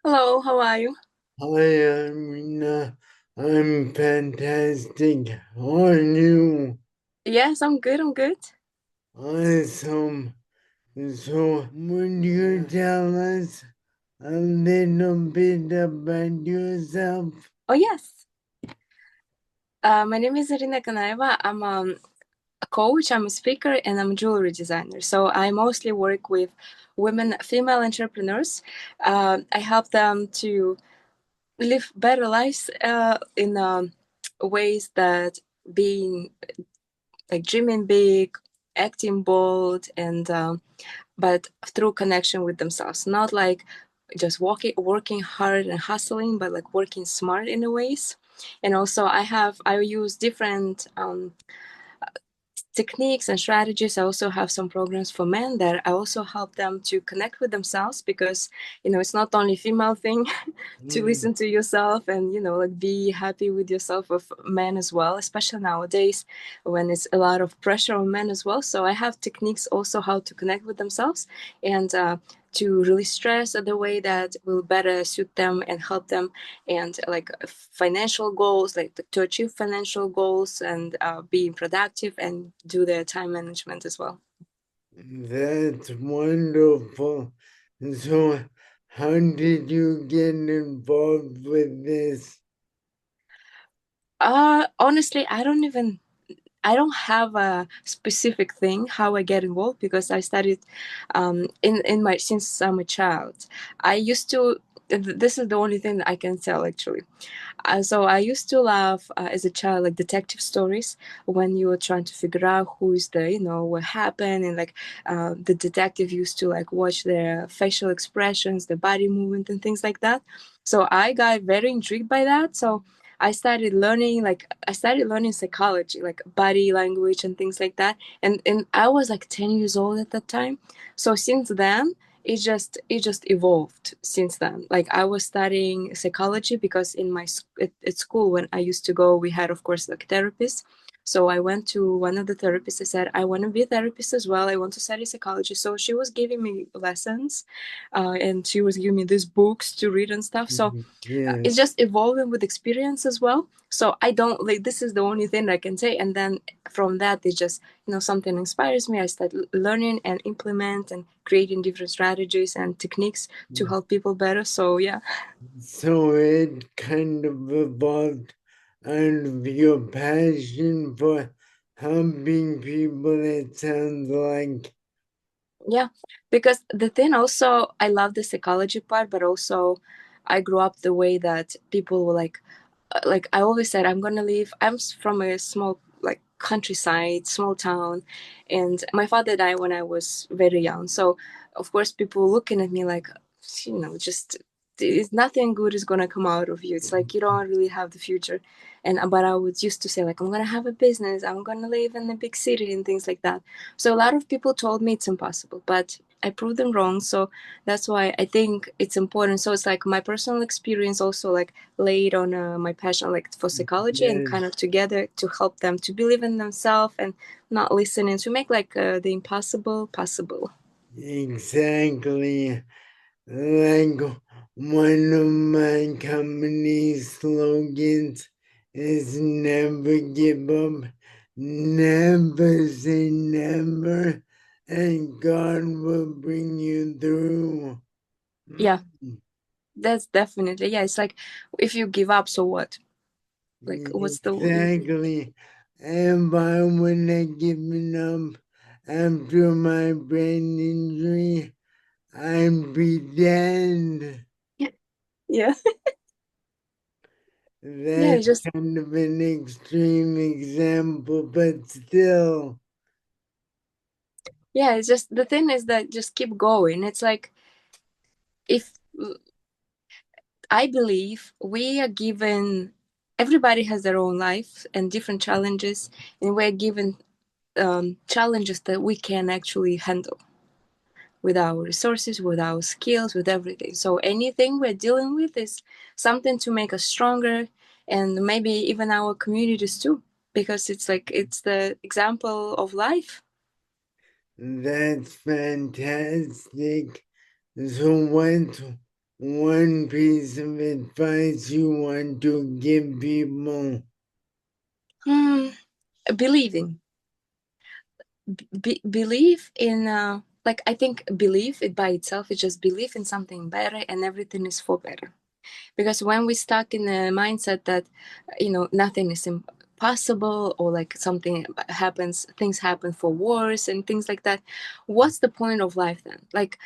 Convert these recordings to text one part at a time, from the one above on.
Hello, how are you? Hi, Irina. I'm fantastic. How are you? Yes, I'm good, I'm good. Awesome. So, would you tell us a little bit about yourself? Oh, yes. My name is Irina Kanaeva. I'm a coach, I'm a speaker, and I'm a jewelry designer. So I mostly work with women, female entrepreneurs. I help them to live better lives in ways that being like dreaming big, acting bold, and but through connection with themselves, not like just working hard and hustling, but like working smart in a ways. And also I use different techniques and strategies. I also have some programs for men that I also help them to connect with themselves, because it's not only female thing to Mm, listen to yourself and like be happy with yourself, with men as well, especially nowadays when it's a lot of pressure on men as well. So I have techniques also how to connect with themselves, and to really stress the way that will better suit them and help them, and like financial goals, like to achieve financial goals, and being productive and do their time management as well. that's wonderful. So, how did you get involved with this? Honestly, I don't have a specific thing how I get involved, because I studied in my since I'm a child. I used to. This is the only thing that I can tell actually. So I used to love as a child like detective stories, when you were trying to figure out who is the what happened, and like the detective used to like watch their facial expressions, the body movement, and things like that. So I got very intrigued by that. So I started learning psychology, like body language and things like that. And I was like 10 years old at that time. So since then it just evolved since then. Like I was studying psychology because at school when I used to go, we had of course like therapists. So I went to one of the therapists. I said I want to be a therapist as well, I want to study psychology. So she was giving me lessons, and she was giving me these books to read and stuff. So it's Yes. just evolving with experience as well. So I don't like, this is the only thing I can say. And then from that, it just something inspires me. I start learning and implement and creating different strategies and techniques to help people better. So yeah. So it kind of evolved out of your passion for helping people, it sounds like. Yeah, because the thing also, I love the psychology part, but also I grew up the way that people were like I always said, I'm gonna leave. From a small like countryside, small town, and my father died when I was very young. So of course, people were looking at me like, just nothing good is gonna come out of you. It's like you don't really have the future. And but I was used to say like, I'm gonna have a business, I'm gonna live in a big city and things like that. So a lot of people told me it's impossible, but I proved them wrong. So that's why I think it's important. So it's like my personal experience also like laid on my passion like for psychology, and kind Yes, of together to help them to believe in themselves and not listening to make like the impossible possible. exactly. Like one of my company slogans is never give up, never say never, and God will bring you through. Yeah, that's definitely, yeah. It's like if you give up, so what? Like what's the Exactly. And why would I given up after my brain injury? I'd be dead. yeah. Yeah, That's it's just, kind of an extreme example, but still. yeah, it's just the thing is that just keep going. It's like if I believe we are given, everybody has their own life and different challenges, and we're given challenges that we can actually handle with our resources, with our skills, with everything. So anything we're dealing with is something to make us stronger, and maybe even our communities too, because it's like it's the example of life. That's fantastic. So what? one piece of advice you want to give people? Believing. Believe in like, I think belief it by itself is just belief in something better, and everything is for better. Because when we stuck in a mindset that nothing is impossible, or like something happens, things happen for worse and things like that, what's the point of life then? Like,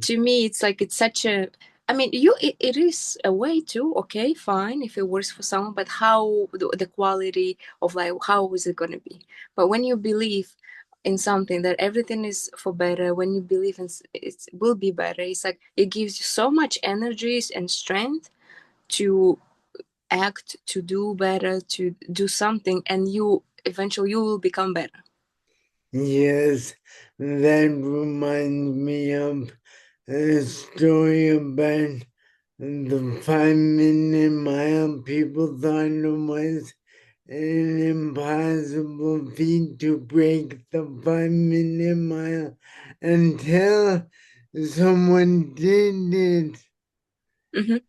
to me, it's like, it's such a, I mean, it is a way to, okay, fine, if it works for someone, but how the quality of life, how is it going to be? But when you believe in something that everything is for better, when you believe in it will be better, it's like it gives you so much energies and strength to act, to do better, to do something, and you eventually you will become better. Yes, that reminds me of a story about the 5-minute mile. People thought it was an impossible feat to break the 5-minute mile until someone did it.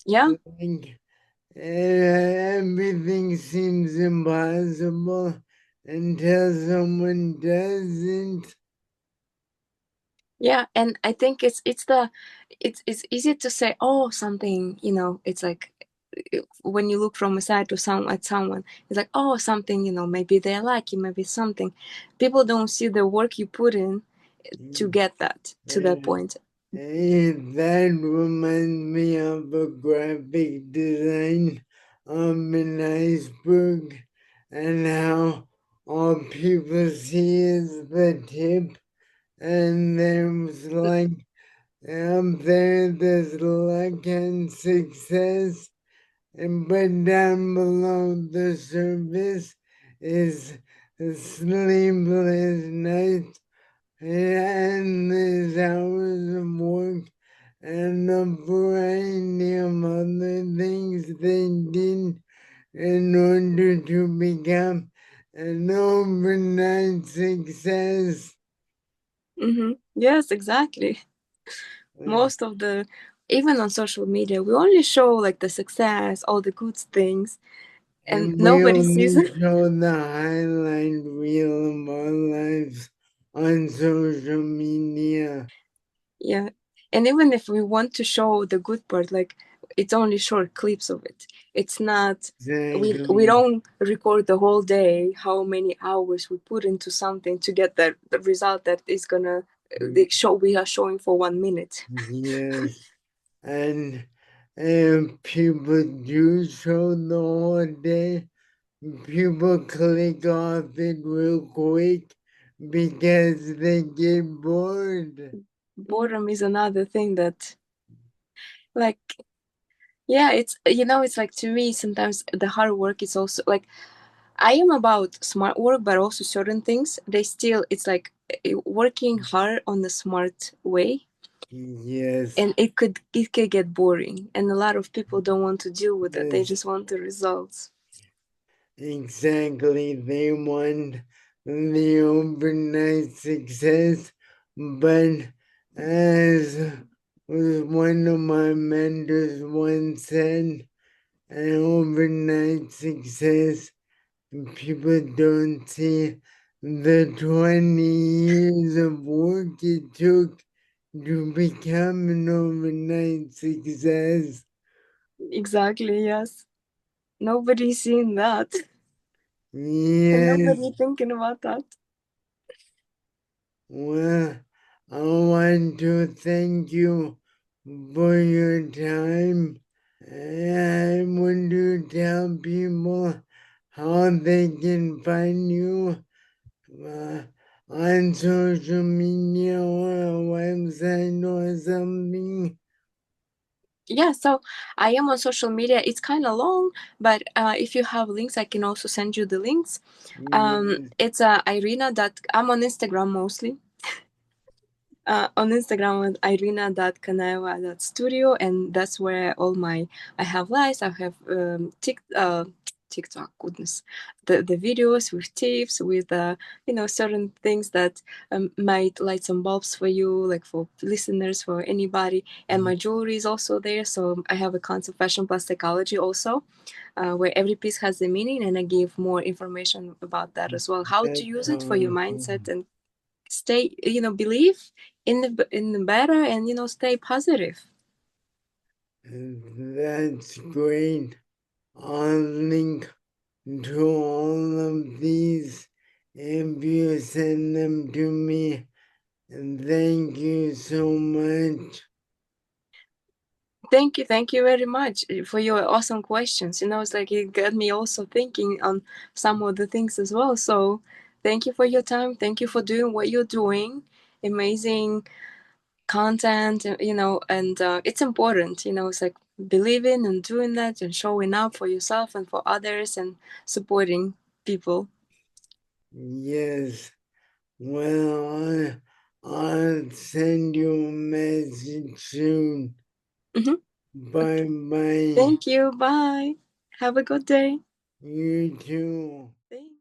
Yeah. Like, everything seems impossible until someone doesn't. Yeah, and I think it's easy to say, oh, something, it's like, when you look from a side to someone, it's like, oh, something, maybe they're lucky, maybe something. People don't see the work you put in to get that to that point. That reminds me of a graphic design of an iceberg and how all people see is the tip, and there's like up there's luck and success, and but down below the surface is sleepless nights and endless hours of work and a variety of other things they did in order to become an overnight success. Yes, exactly. Most of the, even on social media, we only show like the success, all the good things, and And we nobody sees. only show the highlight reel of our lives on social media. Yeah. And even if we want to show the good part, like, it's only short clips of it. It's not, we Exactly. don't record the whole day, how many hours we put into something to get the result that is gonna the show we are showing for 1 minute. Yes. And people do show the whole day. People click off it real quick because they get bored. Boredom is another thing that, like, yeah, it's like, to me, sometimes the hard work is also like, I am about smart work, but also certain things, they still, it's like, working hard on the smart way, Yes, and it could get boring, and a lot of people don't want to deal with it. They yes, just want the results. exactly. They want the overnight success, but as one of my mentors once said, an overnight success, people don't see the 20 years of work it took to become an overnight success. Exactly, yes. Nobody's seeing that. And Yes, nobody thinking about that. well, I want to thank you for your time. I want to tell people how they can find you uh, on social media or a website or something. Yeah, so I am on social media. It's kind of long, but if you have links, I can also send you the links. Yes, It's Irina. I'm on Instagram mostly. On Instagram with Irina.Kanaeva.studio, and that's where all my, I have lives. I have TikTok. Goodness, the videos with tips, with certain things that might light some bulbs for you, like for listeners, for anybody. And my jewelry is also there. So I have accounts of fashion plus psychology also, where every piece has a meaning, and I give more information about that as well. How to That's use it for your mindset awesome. and stay, believe in the better, and stay positive. That's great. I'll link to all of these if you send them to me. And thank you so much. Thank you very much for your awesome questions. It's like it got me also thinking on some of the things as well. So thank you for your time. Thank you for doing what you're doing. Amazing content, and it's important. It's like believing and doing that and showing up for yourself and for others and supporting people. Yes. Well, I'll send you a message soon. Mhm. Bye bye. Thank you. Bye. Have a good day. You too. Thank